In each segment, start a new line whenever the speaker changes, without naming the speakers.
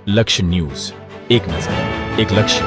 લક્ષ્ય ન્યૂઝ, એક નજર, એક લક્ષ્ય.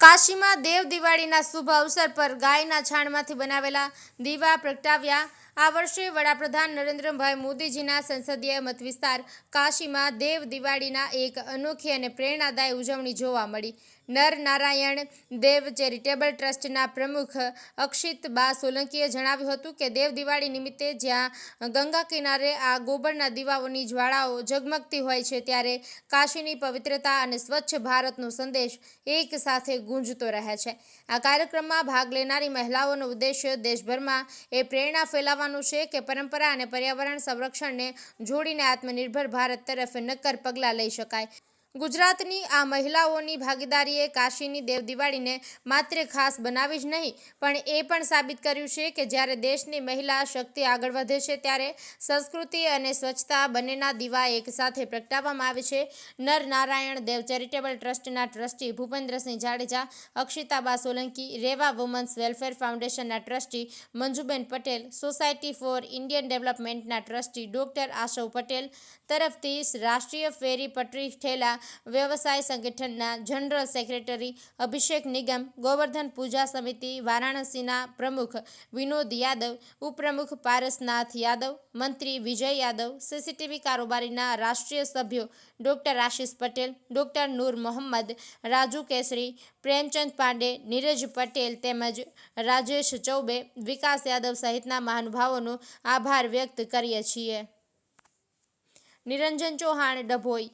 કાશીમાં દેવ દિવાળીના શુભ અવસર પર ગાયના છાણમાંથી બનાવેલા દીવા પ્રગટાવ્યા. આ વર્ષે વડાપ્રધાન નરેન્દ્રભાઈ મોદીજીના સંસદીય મતવિસ્તાર કાશીમાં દેવ દિવાળીના એક અનોખી અને પ્રેરણાદાયી ઉજવણી જોવા મળી. નર નારાયણ દેવ ચેરિટેબલ ટ્રસ્ટના પ્રમુખ અક્ષિત બા સોલંકીએ જણાવ્યું હતું કે દેવ દિવાળી નિમિત્તે જ્યાં ગંગા કિનારે આ ગોબરના દીવાઓની જ્વાળાઓ ઝગમગતી હોય છે, ત્યારે કાશીની પવિત્રતા અને સ્વચ્છ ભારતનો સંદેશ એક સાથે ગુંજતો રહે છે. આ કાર્યક્રમમાં ભાગ લેનારી મહિલાઓનો ઉદ્દેશ્ય દેશભરમાં એ પ્રેરણા ફેલાવવાનું છે કે પરંપરા અને પર્યાવરણ સંરક્ષણને જોડીને આત્મનિર્ભર ભારત તરફ નક્કર પગલાં લઈ શકાય. ગુજરાતની આ મહિલાઓની ભાગીદારીએ કાશીની દેવ દિવાળીને માત્ર ખાસ બનાવી જ નહીં, પણ એ પણ સાબિત કર્યું છે કે જ્યારે દેશની મહિલા શક્તિ આગળ વધે છે, ત્યારે સંસ્કૃતિ અને સ્વચ્છતા બંનેના દીવા એક સાથે પ્રગટાવવામાં આવે છે. નર નારાયણ દેવ ચેરિટેબલ ટ્રસ્ટના trustee Bhupendrasinh Jadeja, Akshitaba Solanki, Reva women's welfare ફાઉન્ડેશનના trustee Manjuben Patel, society for Indian ડેવલપમેન્ટના ટ્રસ્ટી ડોક્ટર આશવ પટેલ તરફથી રાષ્ટ્રીય ફેરી પટરી ઠેલા વ્યવસાય સંગઠનના જનરલ સેક્રેટરી અભિષેક નિગમ, ગોવર્ધન પૂજા સમિતિ વારાણસીના પ્રમુખ વિનોદ યાદવ, ઉપપ્રમુખ પારસનાથ યાદવ, મંત્રી વિજય યાદવ, સીસીટીવી કારોબારીના રાષ્ટ્રીય સભ્યો ડોક્ટર આશિષ પટેલ, ડોક્ટર નૂર મોહમ્મદ, રાજુ કેસરી, પ્રેમચંદ પાંડે, નીરજ પટેલ તેમજ રાજેશ ચૌબે, વિકાસ યાદવ સહિતના મહાનુભાવોનો આભાર વ્યક્ત કરીએ છીએ. નિરંજન ચૌહાણ, ડભોઈ.